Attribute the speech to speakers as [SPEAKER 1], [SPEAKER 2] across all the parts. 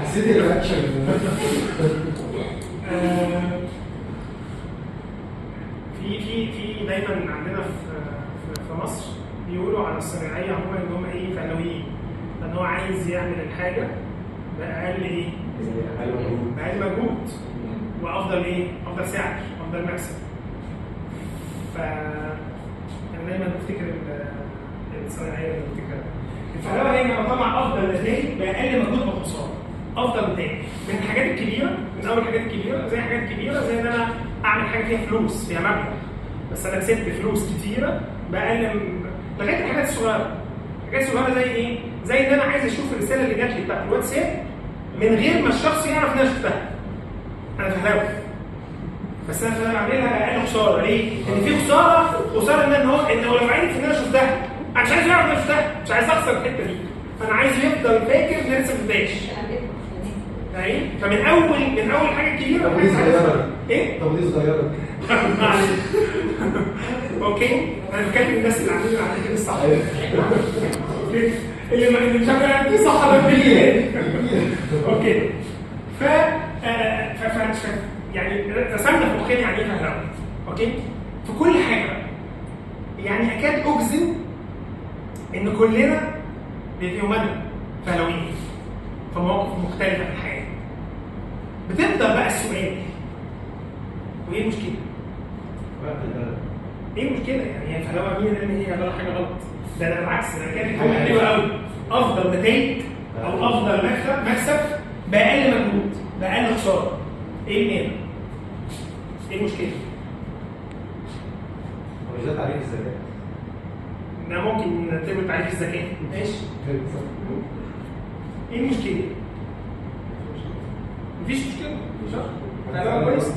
[SPEAKER 1] حسيت الرياكشن.
[SPEAKER 2] في دايما عندنا في مصر بيقولوا على الصناعيه عموما ان هم ايه فهلويين، ان هو عايز يعمل الحاجه باقل ايه؟ باقل مجهود وافضل ايه؟ افضل سعر، افضل مكسب. انا دايما بفتكر الصناعيه اللي بفتكرها. الفهلوه هي انك اطلع افضل نتائج باقل مجهود وخساره. افضل نتائج من الحاجات الكبيره، من اول الحاجات الكبيره زي حاجات كبيره زي ان انا اعمل حاجه فيها فلوس، فيها مبلغ، بس انا كسبت فلوس كتيره باقل لغايه الحاجات الصغيره. الحاجات الصغيره زي ايه؟ زي ان انا عايز اشوف الرساله اللي جات لي بتاعت الواتساب من غير ما الشخص يعرف ان انا شفتها. انا فهلاوي، بس انا بعملها باقل خساره. ليه؟ ان في خساره ان هو لو عرف ان انا شفتها، انا مش عايز يعرف ان انا شفتها، مش عايز اخسر الحته دي، فانا عايز يفضل فاكر ان انا لسه ما شفتهاش. فمن اول حاجه كبيره.
[SPEAKER 1] طب دي صغيره.
[SPEAKER 2] ايه؟
[SPEAKER 1] طب دي صغيره.
[SPEAKER 2] اوكي، انا بتكلم الناس اللي عاملين كده الصح. اللي مش عارف دي صح ولا دي. اوكي. ف يعني رسمنا في مخنا يعني ايه فهلوه. اوكي؟ في كل حاجه يعني اكاد اجزم ان كلنا في يومنا فهلويين في مواقف مختلفه في الحياه. بتفضل بقى السؤال، وايه المشكله؟ ايه المشكله؟ يعني هي الفهلوه مين ان هي غلط حاجه غلط؟ ده انا بالعكس، انا كانت حاجه حلوه قوي. افضل نتائج او افضل مكسب باقل مجهود، باقل خساره. ايه المانع؟ ايه المشكله؟
[SPEAKER 1] هو ده تعريف الذكاء.
[SPEAKER 2] ده ممكن نعتبر تعريف الذكاء. ماشي؟ ايه المشكله؟ مفيش مشكله، صح؟ فهلوه كويس؟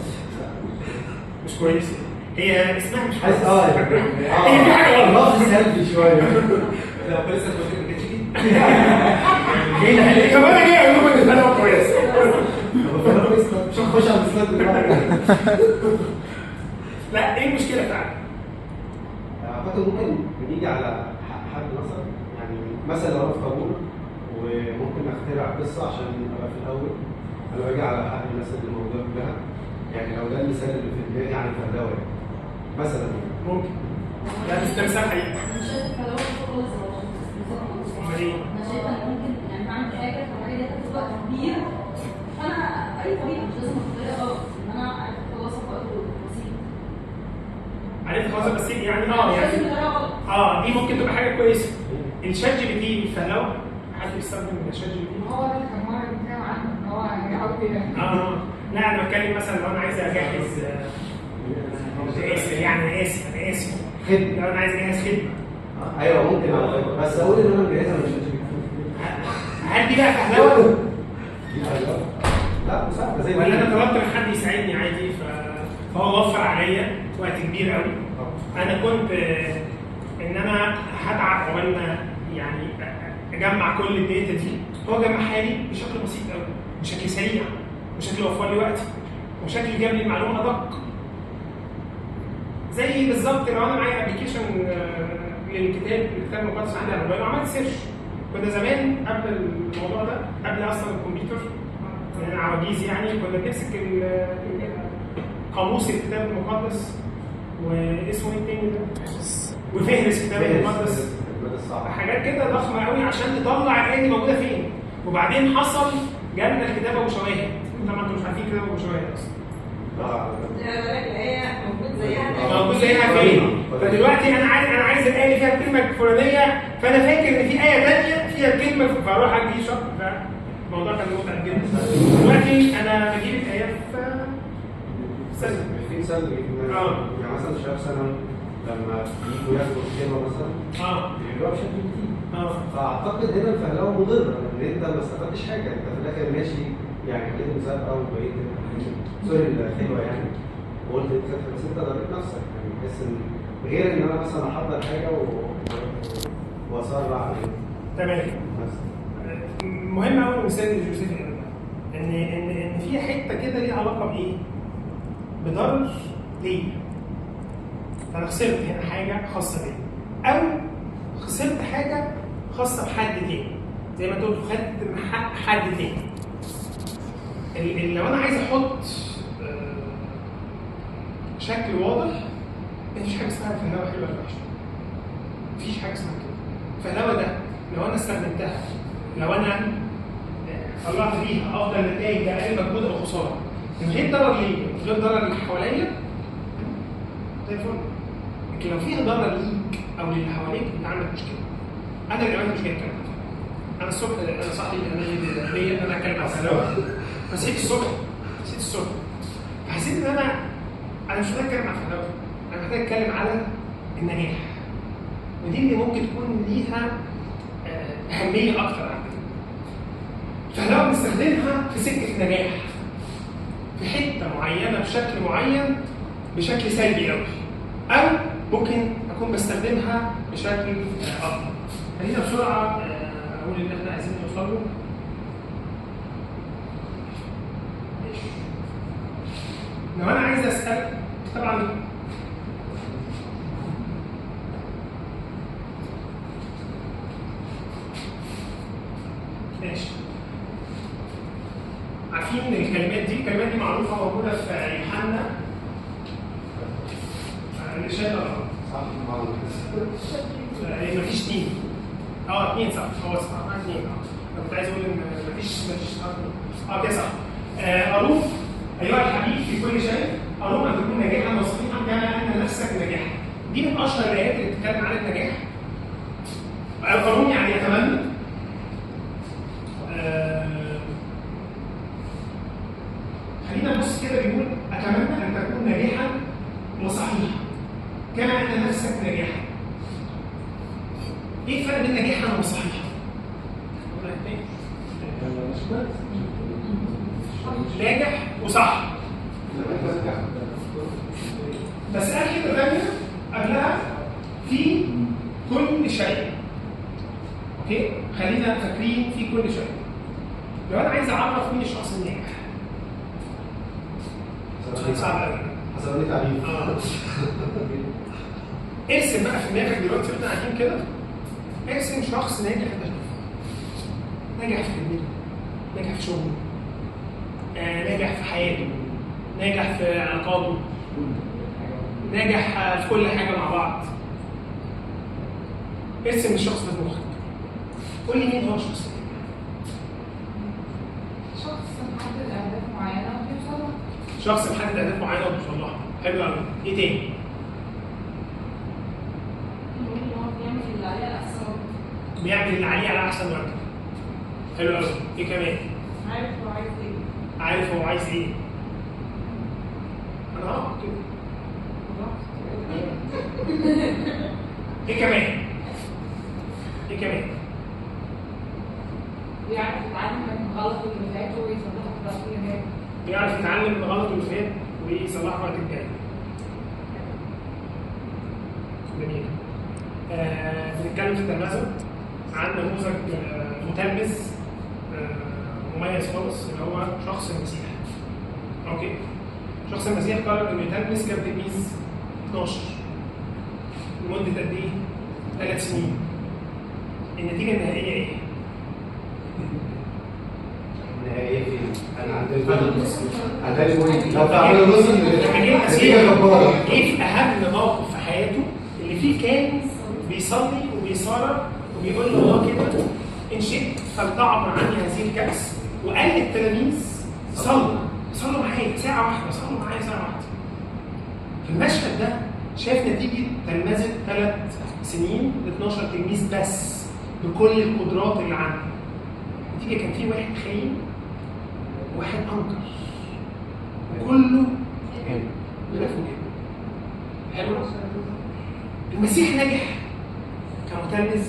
[SPEAKER 2] مش كويس. هي اسمها مش
[SPEAKER 1] عايز
[SPEAKER 2] هي في حاجه غلط.
[SPEAKER 1] لفظ سلبي شويه.
[SPEAKER 3] لو لسه ما كانتش دي.
[SPEAKER 2] طب انا جاي اقول لكم ان الفهلوه كويس.
[SPEAKER 1] مش هنخش على السلايد دلوقتي.
[SPEAKER 2] لا، ايه المشكله فعلا؟
[SPEAKER 1] اعتقد ممكن بنيجي على حد مثلا، يعني مثلا لو انا في طابور وممكن اخترع قصه عشان ابقى في الاول، انا باجي على حق الناس اللي موجوده كلها. يعني لو ده المثال اللي في دماغي عن الفهلوه مثلا
[SPEAKER 2] ممكن. لا، مش ده مثال حقيقي.
[SPEAKER 4] مش شايف الفهلوه خالص.
[SPEAKER 2] امال ايه؟
[SPEAKER 4] انا شايفه ان ممكن يعني بعمل حاجه فالحاجه دي هتاخد وقت كبير، فانا اي طريقه مش لازم اختار غلط ان انا عرفت اخلصها في وقت بسيط.
[SPEAKER 2] عرفت خلاص بس يعني
[SPEAKER 4] مش لازم بطريقه غلط.
[SPEAKER 2] دي ممكن تبقى حاجه كويسه. الشات جي بي تي الفهلوه، حد بيستخدم الشات جي بي تي؟
[SPEAKER 5] هو ده كان مره بنتكلم عنه ان هو يعود
[SPEAKER 2] لا، انا بتكلم مثلا لو انا عايز اجهز انا اسف
[SPEAKER 1] خدمه.
[SPEAKER 2] لو انا عايز اجهز خدمه.
[SPEAKER 1] ايوه ممكن على فكره، بس اقول ان انا مجهزها مش
[SPEAKER 2] هل دي بقى فهلوه؟
[SPEAKER 1] لا مساعده زي
[SPEAKER 2] ولا انا طلبت من حد يساعدني عادي فهو وفر عليا وقت كبير قوي. انا كنت ان انا هتعب عقبال ما يعني اجمع كل الداتا دي، هو جمعها لي بشكل بسيط قوي، بشكل سريع، بشكل وفر لي وقتي، وبشكل جاب لي المعلومه ادق. زي بالظبط لو انا معايا ابلكيشن للكتاب المقدس عندي على الموبايل وعملت سيرش. كنا زمان قبل الموضوع ده، قبل اصلا الكمبيوتر، انا عواجيز يعني، كنا بنمسك قاموس الكتاب المقدس واسمه ايه التاني ده؟ وفهرس الكتاب المقدس، حاجات كده ضخمه قوي عشان تطلع الايه دي موجوده فين. وبعدين حصل جالنا الكتابه وشواهد. طبعا انتوا مش عارفين كتابه وشواهد اصلا. موجود زيها فين؟ فدلوقتي انا عايز الايه اللي فيها الكلمه الفلانيه، فانا فاكر ان في ايه ثانيه فيها الكلمه، فاروح اجي شرط. الموضوع كان متعب جدا. دلوقتي انا بجيب الايه في سنه.
[SPEAKER 1] في مثال يعني مثلا شباب ثانوي لما يجوا ياخدوا الكلمه مثلا بيعملوها بشكل كتير. فاعتقد هنا الفهلوه مضره، لان انت ما استفدتش حاجه، انت في الاخر ماشي يعني حليت مسابقه وبقيت سوري الحلوه يعني وقلت بس انت ضريت نفسك. يعني بحس ان غير ان انا مثلا احضر حاجه واسرع عليها.
[SPEAKER 2] تمام. مهم قوي المثال اللي جوزيف قال ده، ان في حته كده ليها علاقه بايه؟ بضرر ليا. فانا خسرت هنا حاجه خاصه بيا، او خسرت حاجه خاصه بحد تاني، زي ما تقول خدت من حق حد تاني. لو انا عايز احط شكل واضح، مفيش حاجه اسمها فهلوه حلوه ولا وحشه. مفيش حاجه اسمها كده. فهلوه ده لو انا استخدمتها، لو انا طلعت بيها افضل نتائج باقل مجهود او خساره من غير ضرر ليا من غير ضرر اللي حواليا، زي الفل. لكن لو فيها ضرر ليك او للي حواليك انت عندك مشكله. انا اللي عندي مشكله كده. انا الصبح انا صاحي انا ليا انا اتكلم عن الفهلوه، فصحيت الصبح فحسيت ان انا مش محتاج اتكلم عن الفهلوه، انا محتاج اتكلم على النجاح. ودي اللي ممكن تكون ليها اهميه اكتر عندنا. فلو بنستخدمها في سكه نجاح في حته معينه بشكل معين بشكل سلبي قوي، او ممكن اكون بستخدمها بشكل افضل. خلينا بسرعه اقول اللي احنا عايزين نوصل له. لو انا عايز اسال طبعا ماشي، عارفين الكلمات دي معروفه موجوده في يوحنا اللي شايل الارض
[SPEAKER 1] صح معروف.
[SPEAKER 2] مفيش اتنين. اتنين صح، هو صح اتنين. انا كنت عايز اقول ان مفيش كده صح. اروف ايها الحبيب في كل شيء اروف ان تكون ناجحا وصحيحا كما ان نفسك ناجحا. دي من اشهر الايات اللي بتتكلم عن النجاح. القانون يعني يتمنى. خلينا نبص كده بيقول اتمنى ان تكون ناجحا وصحيحا كما ان نفسك ناجحا. ايه الفرق بين ناجحا وصحيحا؟ ناجح وصح. بس قال كده ثانيه قبلها في كل شيء. اوكي؟ خلينا فاكرين في كل شيء. لو انا عايز اعرف مين الشخص الناجح صعب قوي.
[SPEAKER 1] حسب تعريف.
[SPEAKER 2] ارسم بقى في دماغك دلوقتي واحنا قاعدين كده، ارسم شخص ناجح في ناجح في خدمته، ناجح في شغله، ناجح في حياته، ناجح في علاقاته، ناجح في كل حاجه مع بعض. ارسم الشخص ده في مخك. قول لي مين هو الشخص ده؟
[SPEAKER 5] شخص محدد اهداف معينه وبيوصل لها.
[SPEAKER 2] شخص محدد اهداف معينه وبيوصل لها. حلو قوي. ايه تاني؟ بيعمل اللي عليه على احسن وجه. حلو قوي. ايه كمان؟ عارف هو عايز ايه. انا كده. ايه كمان؟
[SPEAKER 5] بيعرف يتعلم من غلط اللي فات ويصلحه في الوقت اللي جاي.
[SPEAKER 2] بيعرف يتعلم من غلط اللي فات ويصلحه في الوقت الجاي. جميل. بنتكلم في التلمذة عن نموذج متلمذ مميز خالص اللي هو شخص المسيح. اوكي؟ شخص المسيح قرر انه يتلمذ كتلميذ 12 لمدة قد ايه؟ 3 سنين. النتيجة النهائية ايه؟
[SPEAKER 1] النهائية فين؟ أنا عندي لو تعملوا نص
[SPEAKER 2] النتيجة جبارة. ايه في أهم موقف في حياته اللي فيه كان بيصلي وبيصارع وبيقول لله كده إن شئت فلتعبر عني هذه الكأس، وقال للتلاميذ صلوا معايا ساعة واحدة، في المشهد ده شاف نتيجة تلمذة 3 سنين ل 12 تلميذ بس بكل القدرات اللي عنده. النتيجة كان في واحد خاين وواحد أنكر وكله حلو. المسيح نجح كمتلمذ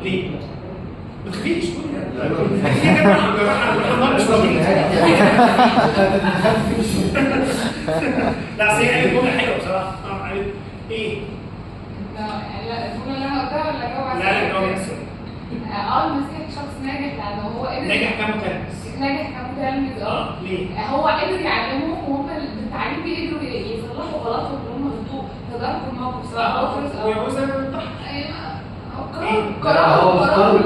[SPEAKER 2] ليه؟ ما تخليش تقول لا هي قالت جمله حلوه بصراحه. قالت ايه؟
[SPEAKER 5] لا الجمله اللي انا قلتها ولا جاوب على
[SPEAKER 2] لا جاوب على السؤال.
[SPEAKER 5] المسيح شخص ناجح لان هو قدر
[SPEAKER 2] ناجح كمتلمذ. ليه؟
[SPEAKER 5] هو قدر يعلمهم وهم بالتعليم بيقدروا يصلحوا غلطهم اللي هم غلطوه تداركوا الموقف سواء
[SPEAKER 2] ويجوزها من تحت.
[SPEAKER 5] قرار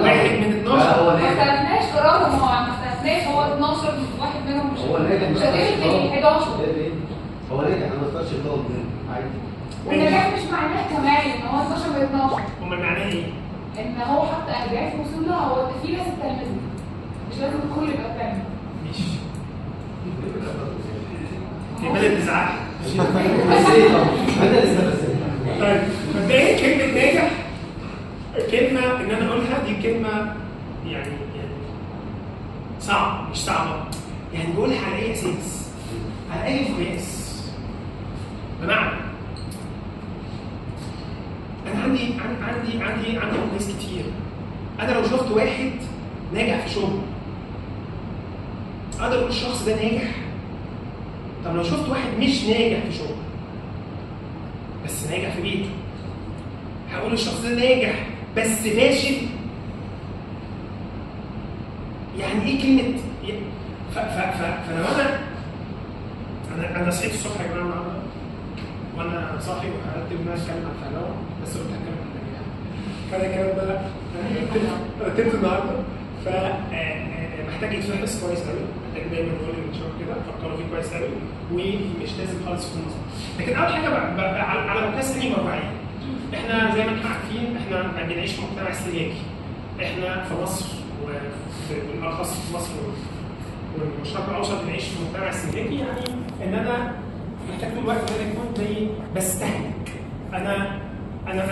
[SPEAKER 2] واحد من 12
[SPEAKER 1] هو ناجح
[SPEAKER 5] مش هتفرق 11.
[SPEAKER 1] هو ناجح انا ما اختارش الطالب عادي.
[SPEAKER 5] والنجاح مش معناه كمان ان هو 12 من 12.
[SPEAKER 2] امال معناه ايه؟
[SPEAKER 5] ان هو حط اهداف وصل لها، هو في ناس بتلمسها مش لازم الكل يبقى بتعمل.
[SPEAKER 2] ماشي. بدأت تزعق.
[SPEAKER 1] بس ايه طبعا انا لسه بس.
[SPEAKER 2] طيب مبدئيا كلمة ناجح كلمة ان انا اقولها دي كلمة يعني صعب مش صعبة، يعني بقولها على اي اساس؟ على اي مقياس؟ بمعنى انا عندي مقاييس كتير. انا لو شفت واحد ناجح في شغله اقدر اقول الشخص ده ناجح. طب لو شفت واحد مش ناجح في شغله بس ناجح في بيته هقول الشخص ده ناجح بس فاشل. يعني ايه كلمه؟ فلو انا صحيت الصبح يا جماعه النهارده وانا صاحي وقعدت ان انا اتكلم عن الفلاحه بس قلت هتكلم عن النجاح. فانا الكلام ده رتبت النهارده فمحتاج يتفحص كويس قوي، محتاج دايما نقول للشباب كده فكروا فيه كويس قوي ومش لازم خالص في النظر. لكن اول حاجه على مقياس انهي مرجعيه؟ احنا زي ما احنا عارفين احنا بنعيش في مجتمع استهلاكي. احنا في مصر وبالاخص في مصر والشرق الاوسط بنعيش في مجتمع استهلاكي، يعني ان انا محتاج طول الوقت ان انا اكون زي بستهلك. انا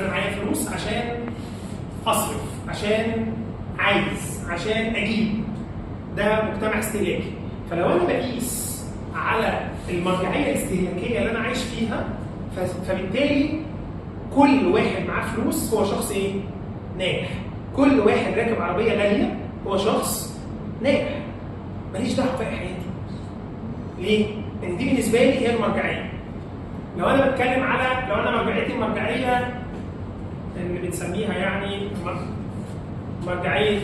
[SPEAKER 2] معايا فلوس عشان اصرف، عشان عشان اجيب. ده مجتمع استهلاكي. فلو انا بقيس على المرجعيه الاستهلاكيه اللي انا عايش فيها فبالتالي كل واحد معاه فلوس هو شخص ايه؟ ناجح. كل واحد راكب عربيه غاليه هو شخص ناجح. ماليش دعوه بقى حياتي. ليه؟ لان دي بالنسبه لي هي المرجعيه. لو انا بتكلم على لو انا مرجعيتي المرجعيه اللي بنسميها يعني مرجعيه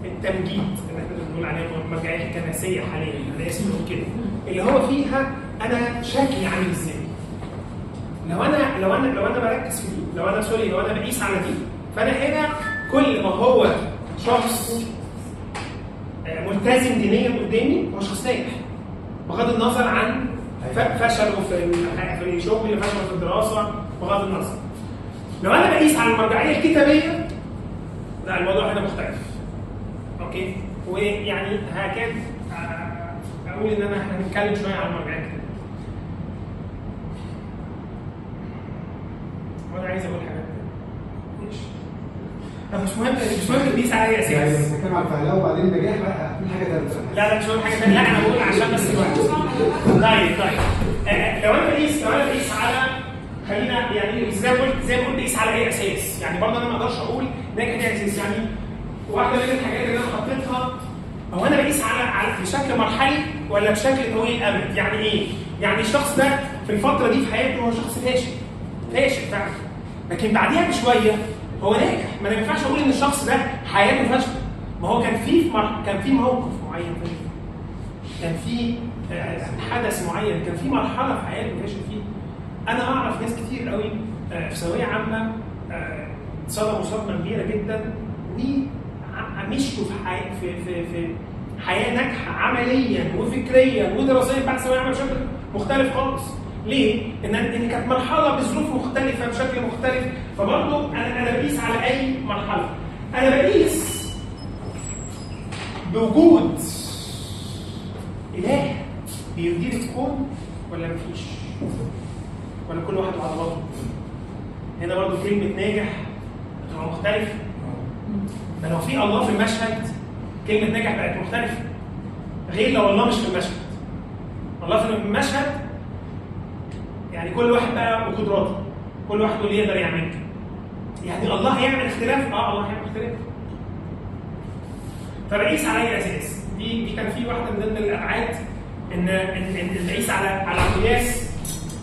[SPEAKER 2] التمجيد اللي احنا بنقول عليها المرجعيه الكنسيه حاليا، انا اسمه كده، اللي هو فيها انا شكلي عامل ازاي. لو انا بركز في دي، لو انا بقيس على دي، فانا هنا كل ما هو شخص ملتزم دينيا قدامي هو شخص ناجح بغض النظر عن فشله في الشغل، فشله في الدراسه، بغض النظر. لو انا بقيس على المرجعيه الكتابيه لا الموضوع هنا مختلف. اوكي؟ ويعني هكاد اقول ان انا هنتكلم شويه عن المرجعيه الكتابيه. وانا عايز اقول حاجه ماشي. طب مش مهم تقيس على اي اساس.
[SPEAKER 1] يعني بنتكلم على الفهلاوه وبعدين النجاح بقى في حاجه ثالثه.
[SPEAKER 2] لا مش هقول حاجه ثانيه، لا انا بقول عشان بس الوقت. طيب لو انا بقيس على خلينا يعني زي ما قلت بقيس على اي اساس؟ يعني برضه انا ما اقدرش اقول ناجح اي اساس. يعني واحده من الحاجات اللي انا حطيتها هو انا بقيس على بشكل مرحلي ولا بشكل طويل الامد؟ يعني ايه؟ يعني الشخص ده في الفتره دي في حياته هو شخص فاشل فعلا، لكن بعديها بشويه هو ناجح. ما انا ما ينفعش اقول ان الشخص ده حياته فاشله، ما هو كان في موقف معين، كان في حدث معين، كان في مرحله في حياته فاشل فيه. انا اعرف ناس كتير قوي في ثانويه عامه اتصدموا صدمه كبيره جدا ومشوا في حياه ناجحه عمليا وفكريا ودراسيا بعد ثانويه عامه بشكل مختلف خالص. ليه؟ ان كانت مرحله بظروف مختلفه بشكل مختلف. فبرضه انا بقيس على اي مرحله. انا بقيس بوجود اله بيدير الكون ولا مفيش؟ ولا كل واحد وعضلاته؟ هنا برضه كلمه ناجح بتبقى مختلفه. ده لو في الله في المشهد كلمه ناجح بقت مختلفه، غير لو الله مش في المشهد. الله في المشهد يعني كل واحد بقى وقدراته، كل واحد اللي يقدر يعمله. يعني الله هيعمل اختلاف؟ الله هيعمل اختلاف. فبقيس على اي اساس؟ دي كان في واحده من ضمن الابعاد ان بقيس على قياس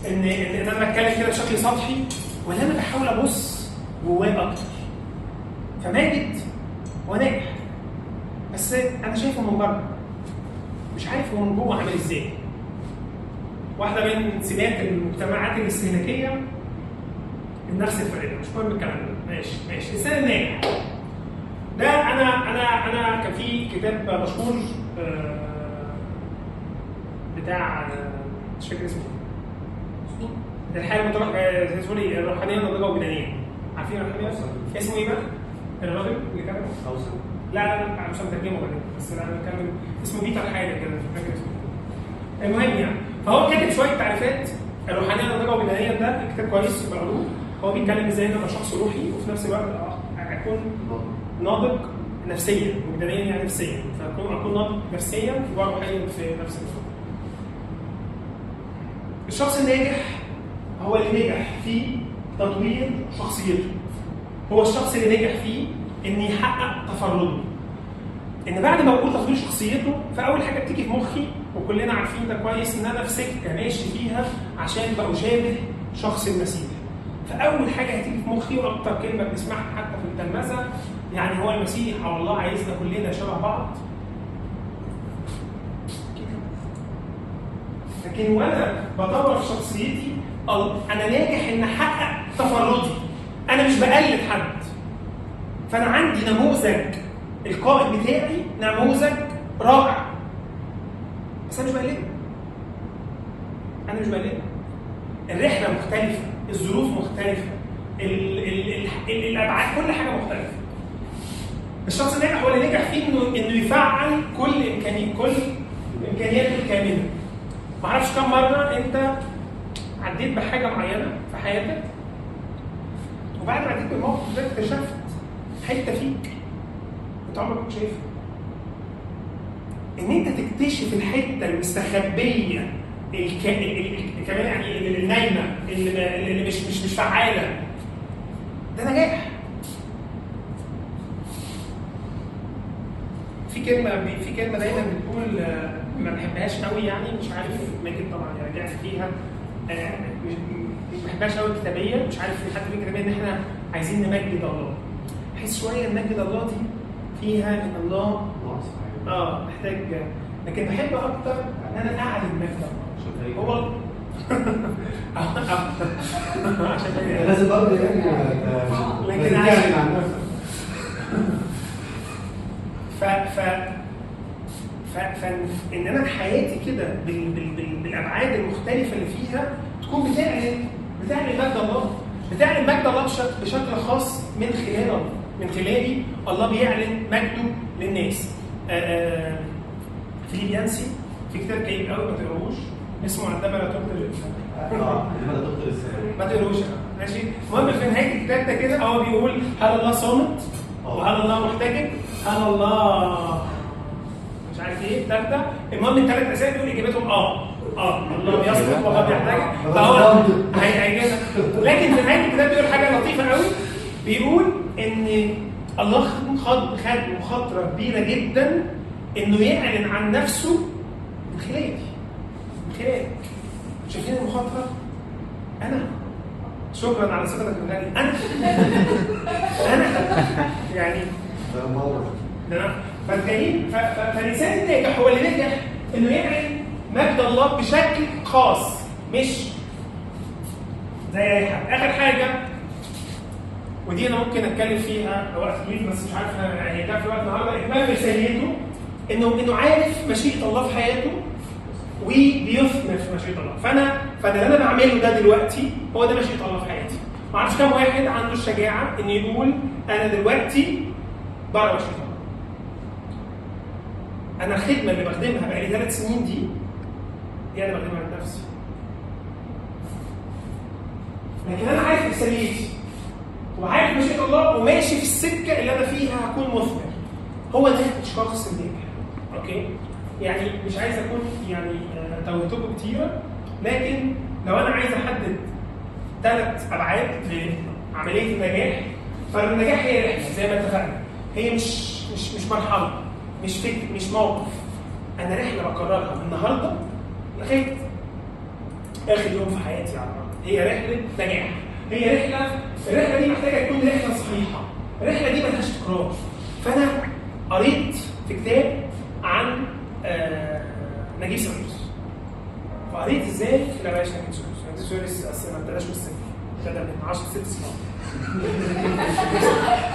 [SPEAKER 2] ان انا بتكلم كده بشكل سطحي ولا انا بحاول ابص جواه اكتر. فماجد هو ناجح بس انا شايفه من بره، مش عارف هو من جوه عامل ازاي. واحده من سمات المجتمعات الاستهلاكيه النفس الفرديه، مش مهم الكلام ده. ماشي الانسان الناجح ده انا كان في كتاب مشهور بتاع مش فاكر اسمه الحياه الروحانيه الناضجه والبدنيه. عارفين الروحانيه؟ اسمه ايه بقى؟ الراجل اللي كان لا مش هنترجمه بعدين، بس انا بتكلم اسمه بيتر حاجه كده مش فاكر اسمه. المهم يعني فهو كاتب شويه تعريفات. الروحانيه الناضجه والبدنيه ده كتاب كويس في العلوم. هو بيتكلم ازاي ان ابقى شخص روحي وفي نفس الوقت اكون ناضج نفسيا وبدنيا، يعني نفسيا، فاكون ناضج نفسيا وروحيا في نفس الوقت. الشخص الناجح هو اللي نجح في تطوير شخصيته. هو الشخص اللي نجح فيه ان يحقق تفرده. ان بعد ما بقول تطوير شخصيته فاول حاجه بتيجي في مخي وكلنا عارفين ده كويس ان انا في سكه ماشي فيها عشان بشابه شخص المسيح. فاول حاجه هتيجي في مخي واكتر كلمه بنسمعها حتى في التلمذه يعني هو المسيح او الله عايزنا كلنا شبه بعض. لكن وانا بدور في شخصيتي انا ناجح ان احقق تفردي. انا مش بقلد حد. فانا عندي نموذج القائد بتاعي نموذج رائع. بس انا مش بقلده. الرحله مختلفه، الظروف مختلفه، الابعاد، كل حاجه مختلفه. الشخص الناجح هو اللي نجح فيه انه يفعل كل امكانياته الكامله. ما اعرفش كم مره انت عديت بحاجه معينه في حياتك وبعد ما عديت بالموقف ده اكتشفت حته فيك انت عمرك ما كنت شايفها. ان انت تكتشف الحته المستخبيه كمان يعني النايمه اللي مش فعاله، ده نجاح. في كلمه دايما بتقول ما بحبهاش قوي، يعني مش عارف ماجد طبعا رجعت فيها، مش بحبهاش قوي كتابيه، مش عارف في حد بيقول كتابيه ان احنا عايزين نمجد الله. بحس شويه ان نمجد الله دي فيها ان الله محتاج، لكن بحب اكتر ان انا اعلن مجد الله. هو عشان
[SPEAKER 1] لازم برضه يعني
[SPEAKER 2] لكن
[SPEAKER 1] عن نفسك.
[SPEAKER 2] فان انا حياتي كده بالابعاد المختلفه اللي فيها تكون بتعلن مجد الله، بتعلن مجد الله بشكل خاص من خلالي الله بيعلن مجده للناس. فيليبيانسي في كتاب كئيب قوي ما تقروش اسمه عندما لا تبطل ما تقروش ماشي. المهم في نهايه الكتاب ده كده هو بيقول هل الله صامت؟ وهل الله محتجب؟ هل الله مش عارف ايه الثالثه؟ المهم الثلاث اسئله دول اجابتهم الله بيصمت والله بيحتجب. فهو هيجازك. لكن في نهايه الكتاب بيقول حاجه لطيفه قوي، بيقول ان الله خد مخاطره كبيره جدا انه يعلن عن نفسه من خلالي. شايفين المخاطره؟ انا شكرا على ثقتك بالغالي. انا يعني فالانسان الناجح هو اللي نجح انه يعلن مجد الله بشكل خاص، مش زي اي حد. اخر حاجه ودي انا ممكن اتكلم فيها وقت طويل بس مش عارف هيكفي وقت النهارده. اتمام رسالته انه عارف مشيئه الله في حياته وبيثمر في مشيئه الله. فانا اللي انا بعمله ده دلوقتي هو ده مشيئه الله في حياتي. ما اعرفش كم واحد عنده الشجاعه انه يقول انا دلوقتي بره مشيئه الله. انا الخدمه اللي بخدمها بقالي 3 سنين دي انا بخدمها لنفسي. لكن انا عارف رسالتي وعارف مشيئه الله وماشي في السكه اللي انا فيها هكون مثمر. هو ده الشخص الناجح. اوكي؟ يعني مش عايز اكون يعني توهتكم كتيره، لكن لو انا عايز احدد 3 ابعاد لعمليه النجاح، فالنجاح هي رحله زي ما اتفقنا. هي مش مرحله، مش فكر، مش موقف. انا رحله بكررها من النهارده لغايه اخر يوم في حياتي على الارض. هي رحله نجاح. هي الرحله دي محتاجه تكون رحله صحيحه. الرحله دي ملهاش تكرار. فانا قريت في كتاب عن نجيب ساويرس. فقريت ازاي لا بلاش نجيب ساويرس اصل ما ابتداش من الصفر، ابتدى من 10 6 سنين.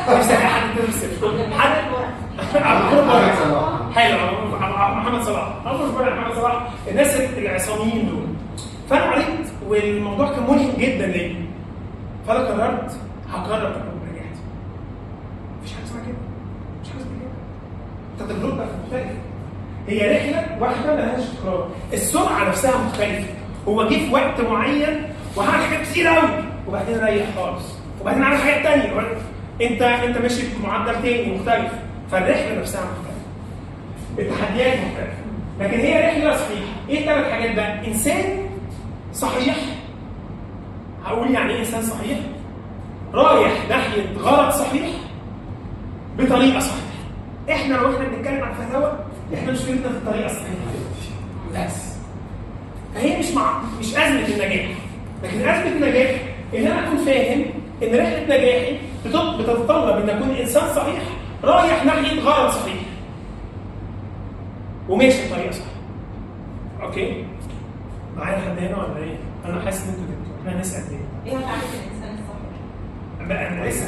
[SPEAKER 2] نفسي حد ابتدى من الصفر. حلو محمد صلاح. محمد صلاح الناس العصاميين دول. فانا قريت والموضوع كان ملهم جدا ليا. فانا قررت هجرب تجربه نجحت. مفيش حاجه اسمها كده. مش حاجه اسمها كده. التجربه مختلفه. هي رحله واحده مالهاش تكرار. السرعه نفسها مختلفه. هو جه في وقت معين وهعمل حاجات كتير قوي وبعدين اريح خالص وبعدين اعمل حاجات ثانيه. انت ماشي بمعدل تاني مختلف. فالرحله نفسها مختلفه. التحديات مختلفه. لكن هي رحله صحيحه. ايه الثلاث حاجات بقى؟ انسان صحيح. هقول يعني ايه انسان صحيح؟ رايح ناحيه غرض صحيح بطريقه صحيحه. احنا لو بنتكلم عن فهلوه احنا مشكلتنا في الطريقه الصحيحه بس. فهي مش ازمه النجاح، لكن ازمه النجاح ان انا اكون فاهم ان رحله نجاحي بتتطلب ان اكون انسان صحيح رايح ناحيه غرض صحيح وماشي بطريقه صح. اوكي؟ معايا حد هنا ولا ايه؟ انا حاسس ان انتوا دكتور. احنا هنسال ايه؟
[SPEAKER 4] ايه تعريف الانسان الصحيح؟
[SPEAKER 2] بقى انا لسه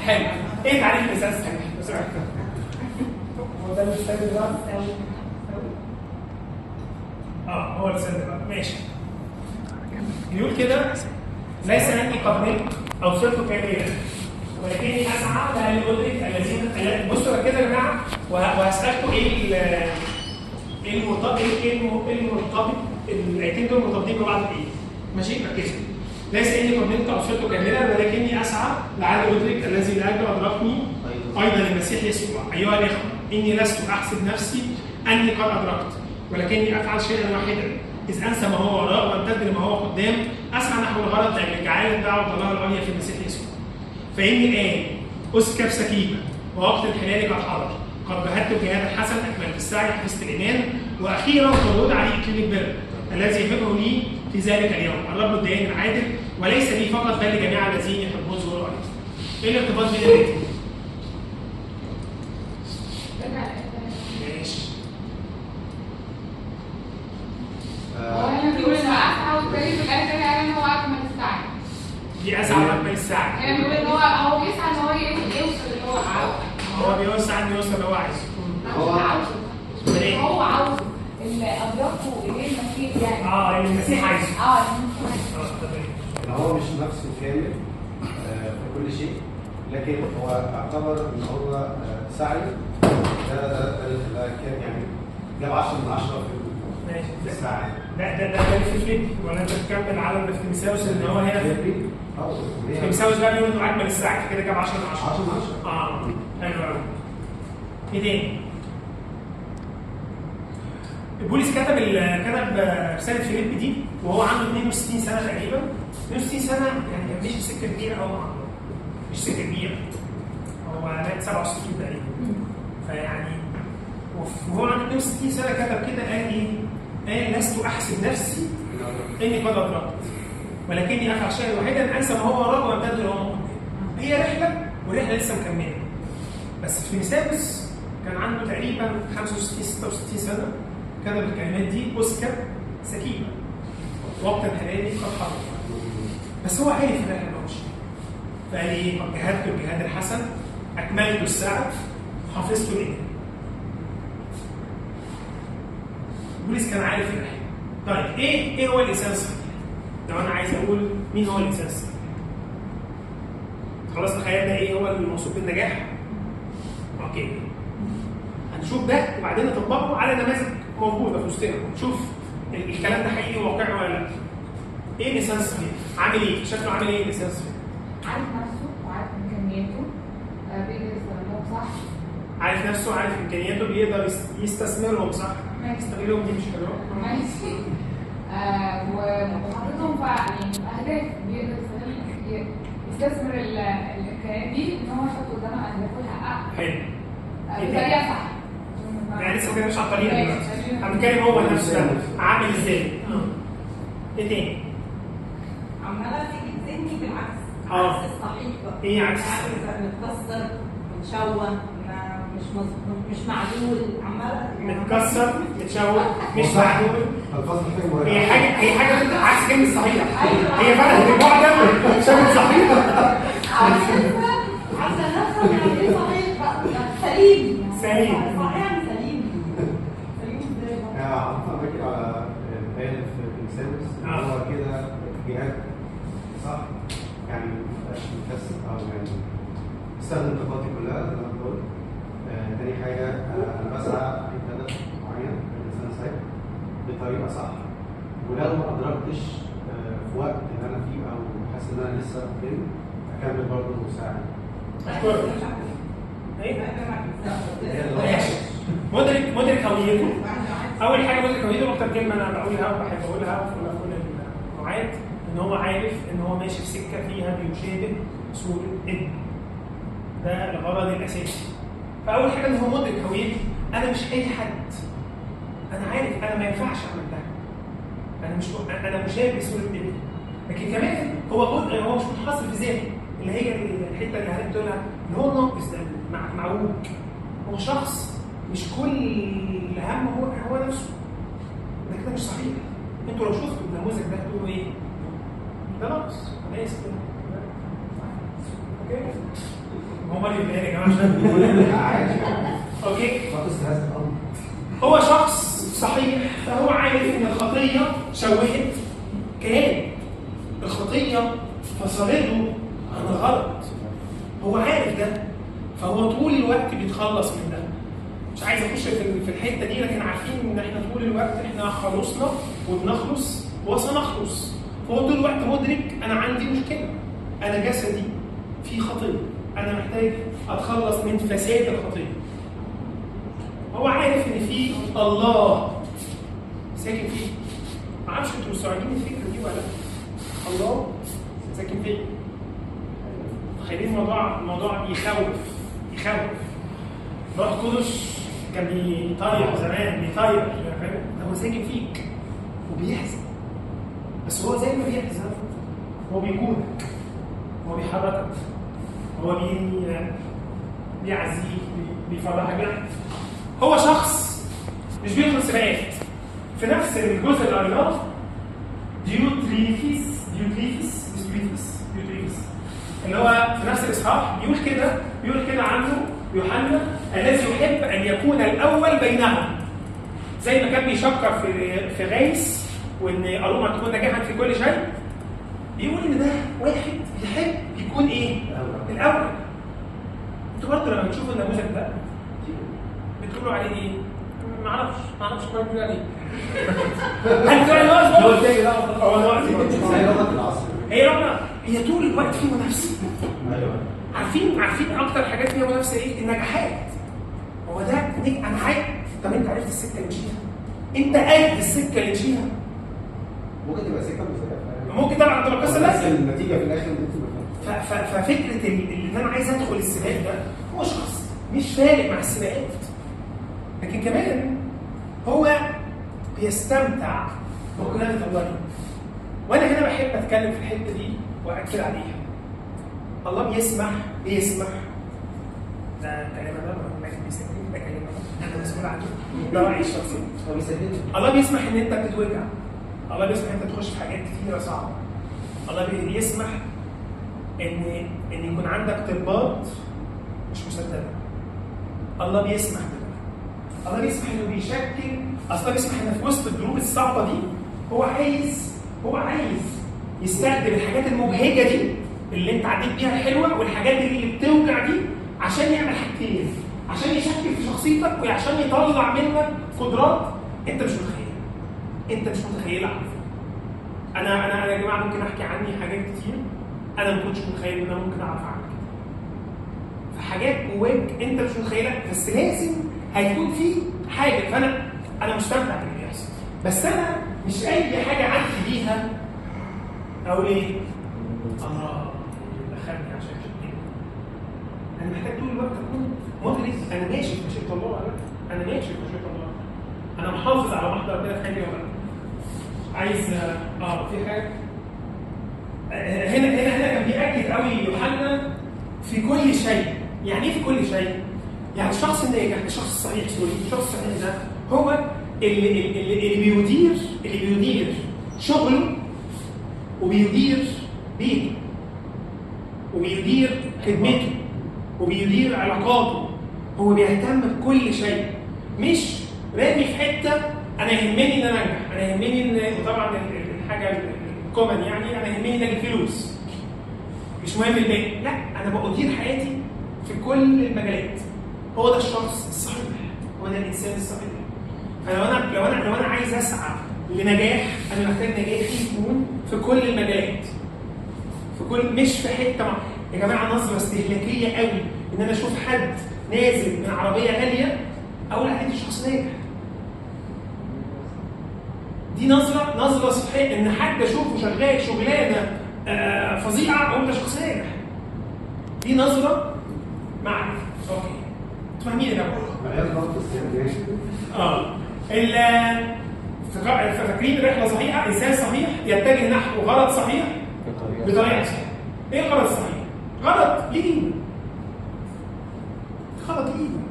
[SPEAKER 2] حلو. ايه تعريف الانسان الصحيح؟ هو ده الاستاذ دلوقتي؟ هو الاستاذ دلوقتي. ماشي. بيقول كده: ليس عندي قبل او صرت كاملا ولكني اسعى لان ادرك الذين. بصوا كده يا جماعه وهسالكم ايه المرتبط الايتين دول مرتبطين ببعض بايه؟ ماشي؟ ركزوا. ليس اني قبلت او صرت كاملا ولكني اسعى لعل ادرك الذي لاجله ادركني ايضا المسيح يسوع. ايها الاخوه اني لست احسب نفسي اني قد ادركت ولكني افعل شيئا واحدا اذ انسى ما هو وراء وامتد لما هو قدام اسعى نحو الغرض لاجل جعاله دعوه الله العليا في المسيح يسوع. فاني الان اسكب سكيبه ووقت الحلال قد حضر. قد جاهدت الجهاد الحسن اكملت السعي حفظت الايمان واخيرا قد علي اكليل البر الذي يحبه لي في ذلك اليوم الرب الدائم العادل وليس لي فقط بل لجميع الذين يحبون ظهور عليه. ايه الارتباط بين الاثنين؟ ماشي.
[SPEAKER 5] هو هنا بيقول ان اسعى والتاني في الاخر يعني هو اكمل السعي.
[SPEAKER 2] دي اسعى واكمل السعي.
[SPEAKER 5] يعني بيقول ان هو بيسعى ان هو يوصل اللي هو عاوزه.
[SPEAKER 2] هو بيسعى انه يوصل اللي هو عايزه.
[SPEAKER 5] هو عاوزه اللي ادركه اليه المسيح يعني.
[SPEAKER 2] اللي المسيح عايزه.
[SPEAKER 1] هو مش نفسه كامل في كل شيء، لكن هو اعتبر ان هو سعي ده يعني جاب 10 من 10 في السعي.
[SPEAKER 2] ده في فليب ولا انت بتكمل على اللي في تيمساوس ان هو هنا في تيمساوس بقى بيقول انه اجمل السعي كده جاب 10 من 10.
[SPEAKER 1] 10 من 10.
[SPEAKER 2] حلو قوي. ايه تاني؟ بولس كتب رساله فيليب دي وهو عنده 62 سنه تقريبا. 62 سنه يعني كان ماشي سكه كبيره قوي. مش سكه كبيره. هو مات 67 تقريبا. فيعني وهو عنده 62 سنه كتب كده قال ايه؟ قال لست احسب نفسي اني قد ادركت ولكني افعل شيئا واحدا انسى ما هو وراء وامتد لما هو قدام. هي رحله والرحله لسه مكمله. بس في تيمساوس كان عنده تقريبا 65 66 سنه كتب الكلمات دي: اسكب سكينه وقت الحلال قد حضر. بس هو عارف الرحله ماشيه. فقال ايه؟ قد جاهدت الجهاد الحسن اكملت السعي حفظت الايمان. بولس كان عارف الرحله. طيب ايه هو الانسان الصحيح؟ لو انا عايز اقول مين هو الانسان الصحيح؟ خلاص تخيلنا ايه هو المقصود بالنجاح؟ اوكي. هنشوف ده وبعدين نطبقه على نماذج موجوده في وسطنا نشوف الكلام ده حقيقي وواقعي ولا لا. ايه الانسان الصحيح؟ عامل ايه؟ شكله عامل ايه الانسان الصحيح؟
[SPEAKER 5] عارف نفسه وعارف امكانياته بيقدر يستغلهم صح.
[SPEAKER 2] عارف نفسه وعارف امكانياته بيقدر يستثمرهم صح. يستغلهم دي مش حلوه.
[SPEAKER 5] ماشي. وحاططهم في اهداف بيقدر يستثمر الامكانيات دي ان هو يحط قدامه اهداف ويحققها.
[SPEAKER 2] حلو.
[SPEAKER 5] بطريقه صح.
[SPEAKER 2] يعني لسه كده مش على الطريقه دلوقتي. هنتكلم هو نفسه ده عامل ازاي؟ ايه تاني؟
[SPEAKER 6] عماله تيجي في ذهني بالعكس. عكس الصحيح بقى.
[SPEAKER 2] ايه عكس؟
[SPEAKER 6] متكسر متشوه مش معدول عماله
[SPEAKER 2] متكسر متشوه مش معدول. هي حاجه عكس كلمه صحيح. هي فرق بين بعض شبه صحيح.
[SPEAKER 6] عكس نفسها يعني صحيح بقى سليم.
[SPEAKER 2] سليم.
[SPEAKER 6] صحيح سليم.
[SPEAKER 1] توجيهات صح، يعني ما تبقاش مكسب او يعني استخدم طاقاتي كلها زي ما بقول. تاني حاجه انا بسعى احقق هدف معين الانسان سعيد بطريقه صح، ولو ما ادركتش في وقت اللي انا فيه او حاسس ان انا لسه فين اكمل برضه مساعد.
[SPEAKER 2] مدرك هويته. اول حاجه مدرك هويته، اكتر كلمه انا بقولها وبحب اقولها في كل النوعات، ان هو عارف ان هو ماشي في سكه فيها بيشابه صوره ابن. ده الغرض الاساسي. فاول حاجه ان هو مدرك هويته. انا مش اي حد، انا عارف انا ما ينفعش اعمل ده، انا مشابه صوره ابني. لكن كمان هو مش متحصر في ذاته، اللي هي الحته اللي حضرتك بتقولها ان هو الناقص ده معوج. هو شخص مش كل همه هو نفسه. ده كده مش صحيح. انتوا لو شفتوا النموذج ده هتقولوا ايه؟ ده ناقص، انا اسف. اوكي؟ هو مالي بالله يا جماعه اوكي؟ هو شخص صحيح، فهو عارف ان الخطيه شوهت كيان. الخطيه فصلته عن الغلط. هو عارف ده، فهو طول الوقت بيتخلص من ده. مش عايز اخش في الحته دي، لكن عارفين ان احنا طول الوقت احنا خلصنا وبنخلص وسنخلص. فهو طول الوقت مدرك انا عندي مشكله، انا جسدي في خطيه، انا محتاج اتخلص من فساد الخطيه. هو عارف ان في الله ساكن فيه. ما اعرفش انتوا مستوعبين الفكره دي ولا لا؟ الله ساكن فيه. تخيلين الموضوع يخوف. روح القدس كان بيطير زمان، بيطير، هو ساكن فيك وبيحزن. بس هو زي ما بيحزن هو بيقودك، هو بيحركك، هو بيعزيك، بيفرحك. هو شخص مش بيدخل سباقات. في نفس الجزء اللي قريناه ديوتريفيس اللي هو في نفس الاصحاح بيقول كده عنه يوحنا: الذي يحب ان يكون الاول بينهم. زي ما كان بيشكر في غيث وان اروما تكون ناجحا في كل شيء، بيقول ان ده واحد يحب يكون ايه؟ الاول. انتوا برضه لما بتشوفوا النموذج ده بتقولوا عليه ايه؟ ما اعرفش كويس بيقول عليه. هل هو ناقص؟
[SPEAKER 1] زي لغه العصر.
[SPEAKER 2] هي طول الوقت في منافسه. عارفين اكتر حاجات فيها منافسه ايه؟ النجاحات. هو ده انا عارف. طب انت عرفت السكه اللي مشيها؟ انت قد السكه اللي مشيها؟
[SPEAKER 1] ممكن تبقى سكه مثاليه،
[SPEAKER 2] ممكن طبعا تبقى قصه، بس
[SPEAKER 1] النتيجه في الاخر
[SPEAKER 2] ففكره ان انا عايز ادخل السباق ده، هو شخص مش فارق مع السباقات، لكن كمان هو بيستمتع بقياده الله. وانا هنا بحب اتكلم في الحته دي واكد عليها. الله بيسمح ده كلام انا ما بيسمح، ده كلام انا مسؤول عنه، ده رايي الشخصي.
[SPEAKER 1] هو بيسدد.
[SPEAKER 2] الله بيسمح ان انت بتتوجع، الله بيسمح ان انت تخش في حاجات كتيره صعبه، الله بيسمح ان يكون عندك طلبات مش مسدده. الله بيسمح بده. الله بيسمح انه بيشكل، اصلا بيسمح ان في وسط الظروف الصعبه دي هو عايز يستخدم الحاجات المبهجه دي اللي انت عديت بيها الحلوه والحاجات اللي بتوجع دي عشان يعمل حاجتين، عشان يشكل في شخصيتك وعشان يطلع منك قدرات انت مش متخيلها. انا يا جماعه ممكن احكي عني حاجات كتير انا ما كنتش متخيل ان انا ممكن اعرف اعمل كده. فحاجات جواك انت مش متخيلها، بس لازم هيكون في حاجه. فانا مستمتع باللي بيحصل، بس انا مش اي حاجه عدي بيها اقول ايه؟ دخلني عشان كده. انا محتاج طول الوقت اكون مدرك انا ماشي في مشيئه الله ولا لا؟ انا ماشي في مشيئه الله، انا محافظ على محضر ربنا في حاجه ولا لا؟ عايز في حاجه هنا كان بيأكد قوي يوحنا في كل شيء. يعني ايه في كل شيء؟ يعني الشخص الناجح، الشخص الصحيح، الشخص الصحيح ده هو اللي بيدير شغله وبيدير بيته وبيدير خدمته وبيدير علاقاته. هو بيهتم بكل شيء، مش رامي في حته انا يهمني ان انا انجح، انا يهمني ان. وطبعا الحاجه كومن يعني انا يهمني انك الفلوس مش مهم الباقي، لا انا بأدير حياتي في كل المجالات. هو ده الشخص الصحيح، هو ده الانسان الصحيح. فلو انا عايز اسعى لنجاح، انا محتاج نجاحي يكون في كل المجالات، في كل، مش في حته يا جماعه نظره استهلاكيه قوي ان انا اشوف حد نازل من عربيه غاليه اقول عليه شخص ناجح. دي نظره صحيه، ان حد اشوفه شغال شغلانه فظيعه اقول ده شخص ناجح. دي نظره معرفه. اوكي فاهمين يا جماعه؟
[SPEAKER 1] معيار ضغط السياسي.
[SPEAKER 2] فاكرين رحله صحيحه، انسان صحيح يتجه نحو غرض صحيح بطريقه صحيحه. ايه الغرض الصحيح؟ غرض ليه قيمه. غرض ليه قيمه.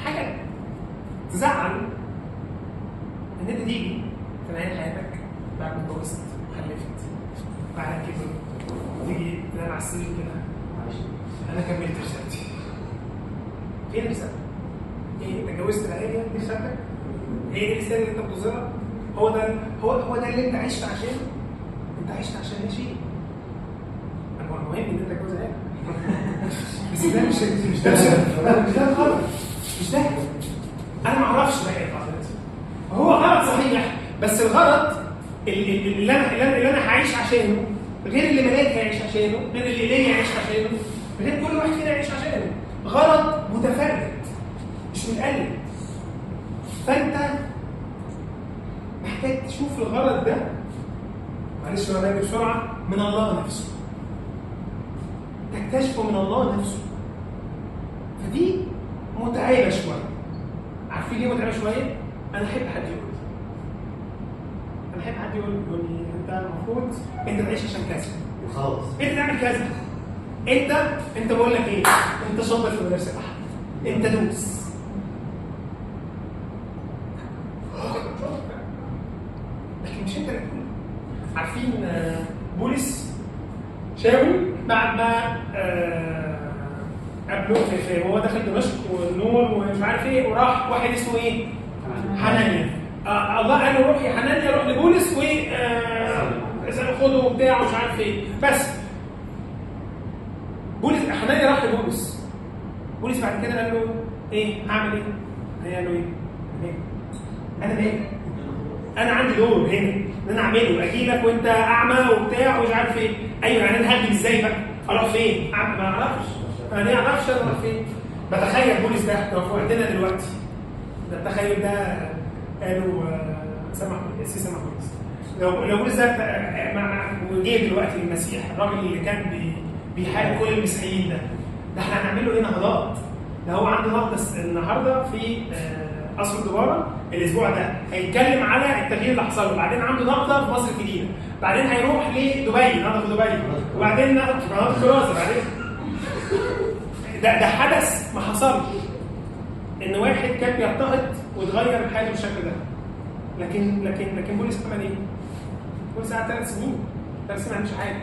[SPEAKER 2] حاجه تزعل ان انت تيجي في نهايه حياتك بعد ما اتجوزت وخلفت بعد كده تيجي تنام على السرير كده انا كملت رسالتي. فين رسالتك؟ ايه انت اتجوزت العيله دي رسالتك؟ هي دي الرساله اللي انت بتظهرها؟ هو ده اللي انت عشت عشانه؟ انت عشت عشان شيء. هو المهم ان انت تتجوز عيله. بس ده مش ده الغرض. مش ده. انا ما اعرفش بقى ايه الغرض. هو غرض صحيح، بس الغرض اللي انا هعيش عشانه غير اللي ملاك هيعيش عشانه، غير اللي ليا يعيش عشانه، غير كل واحد فينا يعيش عشانه. غرض متفرد مش متقلد. فانت محتاج تشوف الغرض ده، معلش انا باجي بسرعه، من الله نفسه. تكتشفه من الله نفسه. فدي متعبه شويه. عارفين ليه متعبه شويه؟ انا احب حد يقول لي انت المفروض انت تعيش عشان كذا
[SPEAKER 1] وخلاص.
[SPEAKER 2] انت تعمل كذا. انت بقول لك ايه؟ انت شاطر في مدرسه احد. انت دوس. لكن مش انت اللي تقول. عارفين بولس شاول بعد ما قابله وهو داخل دمشق والنور ومش عارف ايه، وراح واحد اسمه ايه؟ حنانيا. الله قال له روح يا حنانيا، روح لبولس و خده وبتاع ومش عارف ايه. بس حنانيا راح لبولس. بولس بعد كده قال له ايه؟ هعمل ايه؟ قال له ايه؟ انا مالي؟ انا عندي دور هنا ان انا اعمله، اجي لك وانت اعمى وبتاع ومش عارف ايه. ايوه يعني انا هجي ازاي بقى؟ اروح فين؟ ما اعرفش. انا ليه اعرفش اروح فين؟ بتخيل بولس ده لو في وقتنا دلوقتي، ده التخيل ده قالوا سمح بولس. لو بولس ده وجه دلوقتي المسيح، الراجل اللي كان بيحارب كل المسيحيين ده احنا هنعمل له ايه نهضات؟ ده هو عنده نهضه النهارده في قصر الدباره الاسبوع ده، هيتكلم على التغيير اللي حصل له، بعدين عنده نهضه في مصر الجديده، بعدين هيروح لدبي، نهضه في دبي، وبعدين نهضه في قناه الكراسي، بعدين ده حدث ما حصلش. ان واحد كان بيضطهد واتغير حاله بالشكل ده. لكن بولس عمل ايه؟ بولس قعد 3 سنين ما عملش حاجه.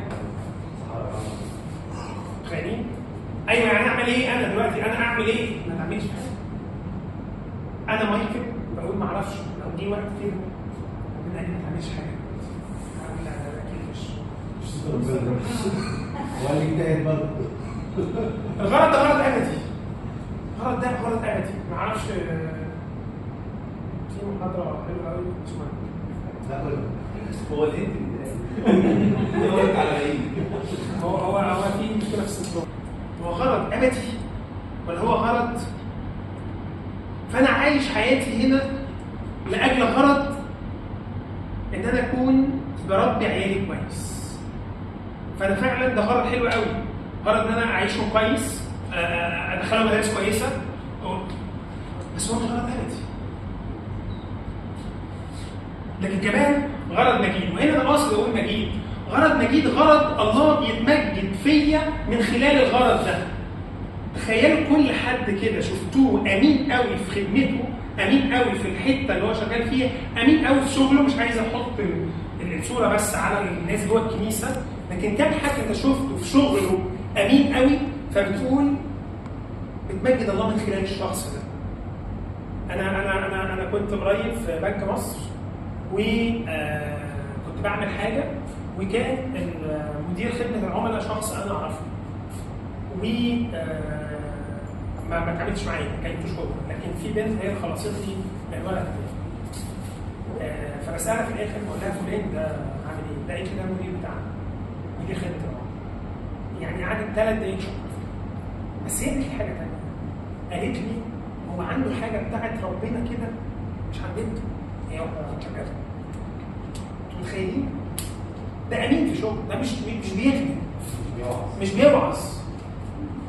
[SPEAKER 2] تخيلين؟ ايوه يعني اعمل ايه؟ انا دلوقتي انا اعمل ايه؟ ما بعملش حاجه. انا مايكل بقول ما اعرفش، لو جه وقت كده ربنا قال لي ما تعملش حاجه. لا اكيد مش
[SPEAKER 1] هو اللي اجتهد برضه.
[SPEAKER 2] الغرض ده غرض ابدي. الغرض ده غرض ابدي، ما اعرفش. في محاضره حلوه قوي اسمها
[SPEAKER 1] لا
[SPEAKER 3] هو اللي هو انت على ايه؟
[SPEAKER 2] هو في مشكله في السنترال. هو غرض ابدي ولا هو غرض؟ فانا عايش حياتي هنا لاجل غرض ان انا اكون بربي عيالي كويس. فانا فعلا ده غرض حلو قوي، غرض ان انا اعيشهم كويس، ادخلهم مدارس كويسه، بس هو غرض ابدي. لكن كمان غرض مجيد، وهنا انا قاصد اقول مجيد. غرض مجيد، غرض الله يتمجد فيا من خلال الغرض ده. تخيلوا كل حد كده شفتوه امين قوي في خدمته، امين قوي في الحته اللي هو شغال فيها، امين قوي في شغله. مش عايز احط الصوره بس على الناس جوه الكنيسه، لكن كم حد انت شفته في شغله امين قوي، فبتقول بتمجد الله من خلال الشخص ده. انا كنت قريب في بنك مصر، وكنت بعمل حاجه وكان مدير خدمه العملاء شخص انا اعرفه و ما اتعاملتش معاه ما كلمتوش هو، لكن في بنت هي اللي خلصت لي الورق ده. فبسالها في الاخر بقول لها فلان ده عامل ايه؟ لقيت ده المدير بتاعنا مدير خدمه العملاء. يعني قعدت 3 دقايق شكرا. بس هي قالت لي حاجه ثانيه، قالت لي هو عنده حاجه بتاعت ربنا كده مش عندنا. هي واحده شغاله. انتوا متخيلين؟ ده امين في شغل، ده مش بيخدم، مش بيوعظ،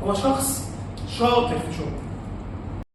[SPEAKER 2] هو شخص شاطر في شغله.